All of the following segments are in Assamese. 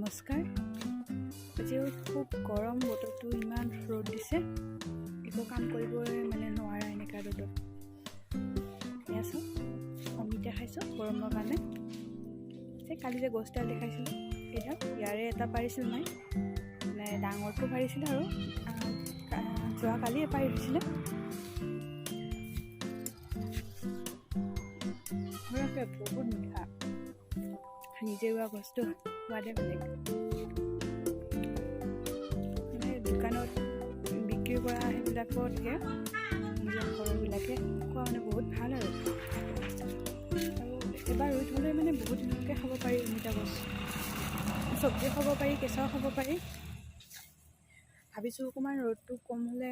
নমস্কাৰ। আজিও খুব গৰম, বতৰটো ইমান ৰ'দ দিছে, একো কাম কৰিবই নোৱাৰা এনেকুৱা ৰ'দত। এয়া চাওক, অমিতা খাইছোঁ গৰমৰ কাৰণে। কালি যে গছডাল দেখাইছিলোঁ এইডাল, ইয়াৰে এটা পাৰিছিল নাই, ডাঙৰটো পাৰিছিলে আৰু যোৱাকালি পাৰি দিছিলে। বহুত মিঠা, নিজে ৰোৱা বস্তু সোৱাদে বেলেগ। দোকানত বিক্ৰী কৰা সেইবিলাকতকৈ নিজৰ ঘৰবিলাকে খোৱা বহুত ভাল আৰু এবাৰ ৰুই থ'লে বহুত দিনলৈকে খাব পাৰি। অমিতা গছ চব্জি খাব পাৰি, কেঁচাও খাব পাৰি। ভাবিছোঁ অকণমান ৰ'দটো কম হ'লে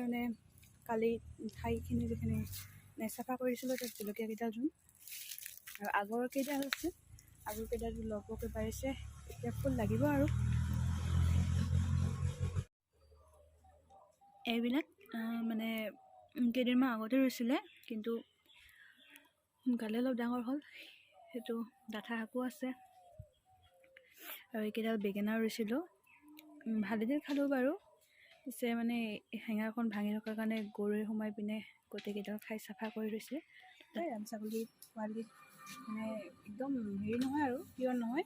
কালি ঠাইখিনি যিখিনি চাফা কৰিছিলোঁ তাত জলকীয়া কেইডাল ৰুম। আৰু আগৰ কেইডাল আছে, আগৰ কেইডাল লগকে পাৰিছে, এতিয়া ফুল লাগিব আৰু। এইবিলাক কেইদিনমান আগতে ৰুইছিলে, কিন্তু সোনকালে অলপ ডাঙৰ হ'ল। সেইটো ডাঠা শাকো আছে। আৰু এইকেইডাল বেঙেনাও ৰুইছিলোঁ, ভালেদিন খালোঁ বাৰু। পিছে হেঙাৰখন ভাঙি থকাৰ কাৰণে গৰুৱে সোমাই পিনে গোটেইকেইডাল খাই চাফা কৰি লৈছে। ৰাম ছাগলী পোৱালি একদম হেৰি নহয় আৰু পিয়ৰ নহয়।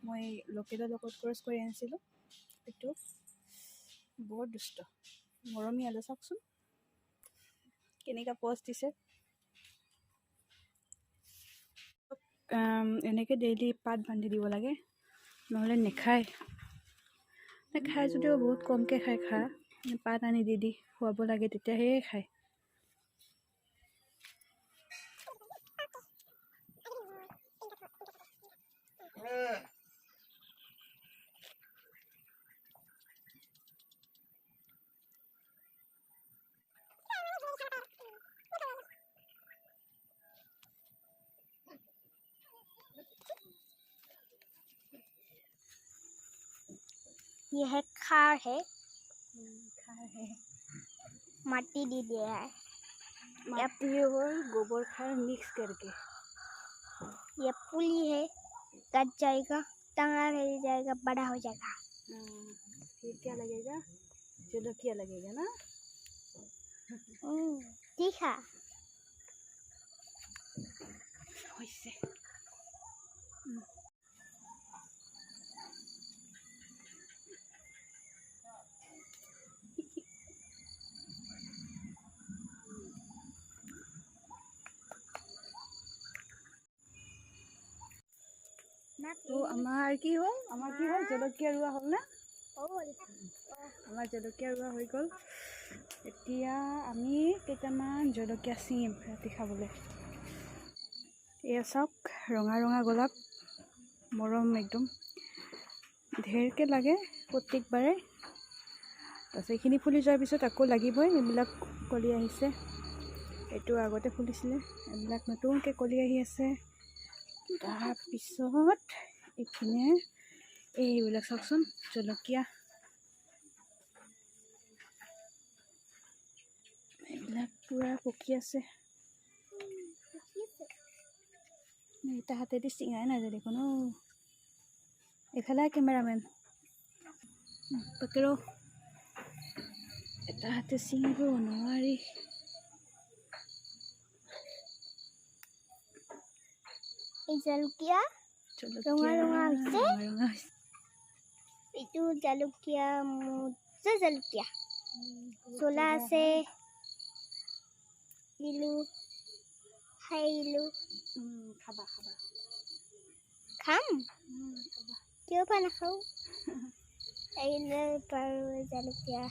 মই লোকেলৰ লগত ক্ৰছ কৰি আনিছিলোঁ। এইটো বহুত দুষ্ট, মৰমী আলু। চাওকচোন কেনেকুৱা পষ্ট দিছে। এনেকৈ ডেইলি পাত বান্ধি দিব লাগে, নহ'লে নেখায় যদিও বহুত কমকৈ খায়। পাত আনি দি খুৱাব লাগে, তেতিয়াহে খায়। ये है खार है, माटी दी दिया है, माटी और गोबर खार मिक्स करके। ये पुली है, कट जाएगा, टंगा रह जाएगा, बड़ा हो जाएगा। फिर क्या लगेगा? जलकिया लगेगा ना। तीखा वैसे তো আমাৰ কি হ'ল জলকীয়া ৰোৱা হ'ল না। আমাৰ জলকীয়া ৰোৱা হৈ গ'ল। এতিয়া আমি কেইটামান জলকীয়া ছিঙিম ৰাতি খাবলৈ। এয়া চাওক, ৰঙা ৰঙা গোলাপ, মৰম একদম ঢেৰকৈ লাগে প্ৰত্যেকবাৰে। তাৰপিছত এইখিনি ফুলি যোৱাৰ পিছত আকৌ লাগিবই। এইবিলাক কলি আহিছে, এইটো আগতে ফুলিছিলে, এইবিলাক নতুনকৈ কলি আহি আছে। তাৰপিছত এইপিনে এইবিলাক চাওকচোন, জলকীয়া এইবিলাক পূৰা পকি আছে। এটা হাতেদি চিঙাই নাযায় দেখোন। এইফালে কেমেৰামেন পকৰো, এটা হাতে চিঙিব নোৱাৰি। জলকীয়া ৰঙা ৰঙা হৈছে। এইটো জলকীয়া, মজা জলকীয়া জ্বলা আছে। দিলোঁ, খাই দিলোঁ। খাবা খাম, কিয় বা নাখাওঁ। এইবিলাক বাৰু জলকীয়া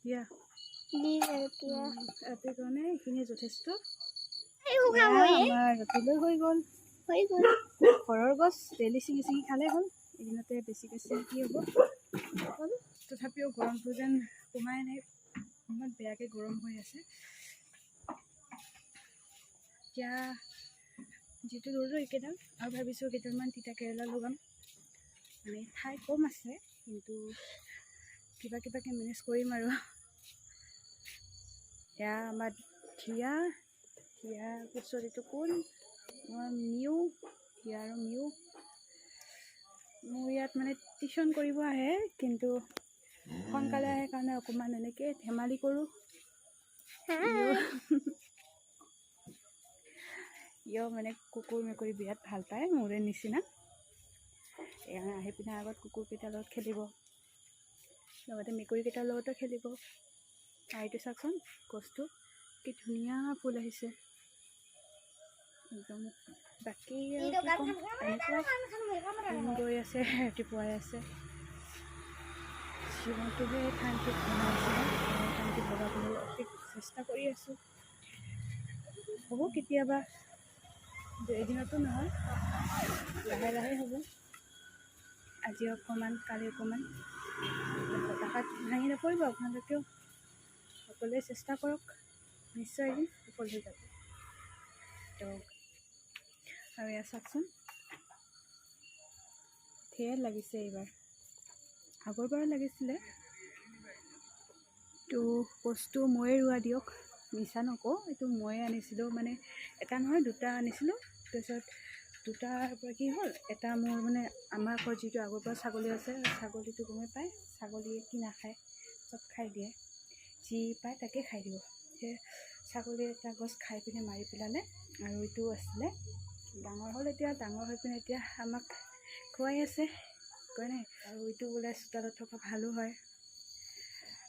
জলকীয়া ৰাতিৰ কাৰণে এইখিনি যথেষ্ট। আমাৰ ৰাতিলৈ হৈ গ'ল। ঘৰৰ গছ ডেইলি ছিঙি খালে হ'ল। এদিনতে বেছি কি হ'ব। তথাপিও গৰমটো যেন কমাই নাই, ইমান বেয়াকৈ গৰম হৈ আছে। এতিয়া যিটো ৰুলোঁ এইকেইডাল, আৰু ভাবিছোঁ কেইডালমান তিতা কেৰেলা লগাম। ঠাই কম আছে, কিন্তু কিবাকৈ মেনেজ কৰিম আৰু। এয়া আমাৰ হিয়া হিয়াৰ পিছত এইটো কোন মিউ হিয়া আৰু মিউ মোৰ ইয়াত মানে টিউশ্যন কৰিব আহে কিন্তু সোনকালে আহে কাৰণে অকণমান এনেকৈ ধেমালি কৰোঁ ইয় মানে কুকুৰ মেকুৰী বিৰাট ভাল পায় মোৰে নিচিনা সেইকাৰণে আহি পিনে আগত কুকুৰকেইটাৰ লগত খেলিব লগতে মেকুৰীকেইটাৰ লগতো খেলিব আৰু এইটো চাওকচোন গছটো কি ধুনীয়া ফুল আহিছে একদম বাকী গৈ আছে ৰাতিপুৱাই আছে জীৱনটোহে শান্তিত বনাইছে শান্তিত বনাবলৈ অধিক চেষ্টা কৰি আছোঁ হ'ব কেতিয়াবা এদিনতো নহয় লাহে লাহে হ'ব আজি অকণমান কালি অকণমান হতাশাত ভাঙি নপৰিব আপোনালোকেও সকলোৱে চেষ্টা কৰক নিশ্চয় এদিন সফল হৈ যাব তো আৰু এয়া চাওকচোন ধেৰ লাগিছে এইবাৰ আগৰবাৰ লাগিছিলে তো বস্তু ময়ে ৰোৱা দিয়ক মিছা নকওঁ এইটো ময়ে আনিছিলোঁ মানে এটা নহয় দুটা আনিছিলোঁ তাৰপিছত দুটাৰ পৰা কি হ'ল এটা মোৰ মানে আমাৰ ঘৰত যিটো আগৰ পৰা ছাগলী আছে ছাগলীটো গমেই পায় ছাগলীয়ে কি নাখায় চব খাই দিয়ে যি পায় তাকে খাই দিব সেই ছাগলীয়ে এটা গছ খাই পিনে মাৰি পেলালে আৰু এইটো আছিলে ডাঙৰ হ'ল এতিয়া ডাঙৰ হৈ পিনে এতিয়া আমাক খুৱাই আছে কয় নাই আৰু এইটো বোলে চোতালত থকা ভালো হয়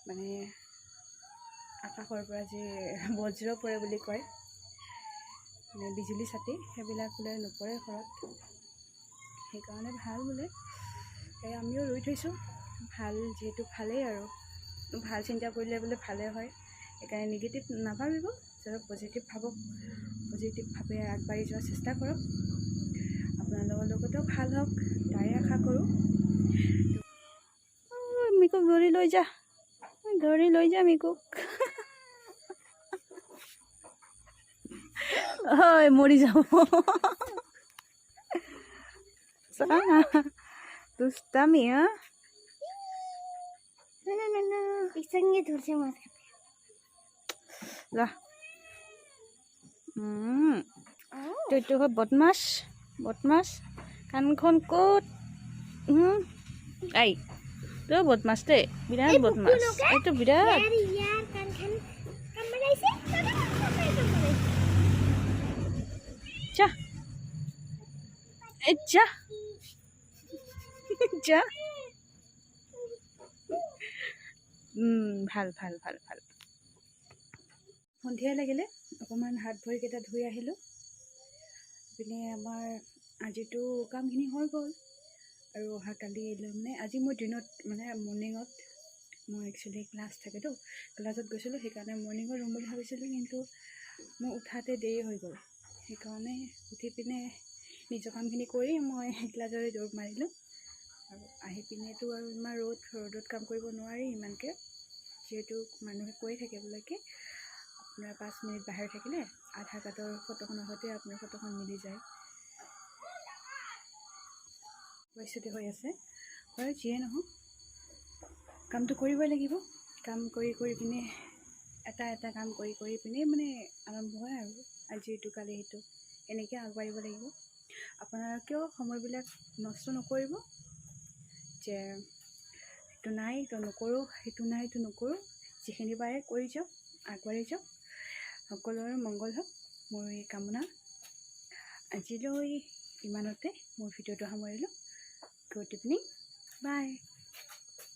মানে আকাশৰ পৰা যে বজ্ৰ পৰে বুলি কয় মানে বিজুলী ছাতি সেইবিলাক বোলে নপৰে ঘৰত সেইকাৰণে ভাল বোলে সেই আমিও ৰুই থৈছোঁ ভাল যিহেতু ভালেই আৰু ভাল চিন্তা কৰিলে বোলে ভালে হয় সেইকাৰণে নিগেটিভ নাভাবিব চব পজিটিভ ভাবক পজিটিভভাৱে আগবাঢ়ি যোৱাৰ চেষ্টা কৰক আপোনালোকৰ লগতেও ভাল হওক তাৰে আশা কৰোঁ মিকুক ধৰি লৈ যা মিকুক হয় মৰি যাব দুষ্টামি পিছনে ধরছে মাছ লা তো বদমাছ বদমাছ কাণখন ক'ত আই তই বদমাছ দেই বিৰাট বদমাছ এইটো বিৰাট যা যা যা ভাল ভাল ভাল ভাল সন্ধিয়া লাগিলে অকণমান হাত ভৰিকেইটা ধুই আহিলোঁ পিনে আমাৰ আজিতো কামখিনি হৈ গ'ল আৰু অহাকালি মানে আজি মই দিনত মানে মৰ্ণিঙত মোৰ একচুৱেলি ক্লাছ থাকেতো ক্লাছত গৈছিলোঁ সেইকাৰণে মৰ্ণিঙত ৰুম বুলি ভাবিছিলোঁ কিন্তু মোৰ উঠাতে দেৰি হৈ গ'ল সেইকাৰণে উঠি পিনে নিজৰ কামখিনি কৰি মই ক্লাছলৈ দৌৰ মাৰিলোঁ আৰু আহি পিনেতো আৰু ইমান ৰ'দত কাম কৰিব নোৱাৰি ইমানকৈ যিহেতু মানুহে কৈ থাকে বোলে কি আপোনাৰ 5 মিনিট বাহিৰ থাকিলে আধাৰ কাৰ্ডৰ ফটোখনৰ সৈতে আপোনাৰ ফটোখন মিলি যায় পৰিস্থিতি হৈ আছে বাৰু যিয়ে নহওক কামটো কৰিবই লাগিব কাম কৰি পিনে এটা কাম কৰি পিনে মানে আৰম্ভ হয় আৰু আজি এইটো কালি সেইটো এনেকৈ আগবাঢ়িব লাগিব আপোনালোকেও সময়বিলাক নষ্ট নকৰিব যে সেইটো নাই এইটো নকৰোঁ সেইটো নাই এইটো নকৰোঁ যিখিনি পাৰে কৰি যাওক আগবাঢ়ি যাওক সকলোৰে মংগল হওক মোৰ এই কামনা আজিলৈ ইমানতে মোৰ ভিডিঅ'টো সামৰিলোঁ গুড ইভিনিং বাই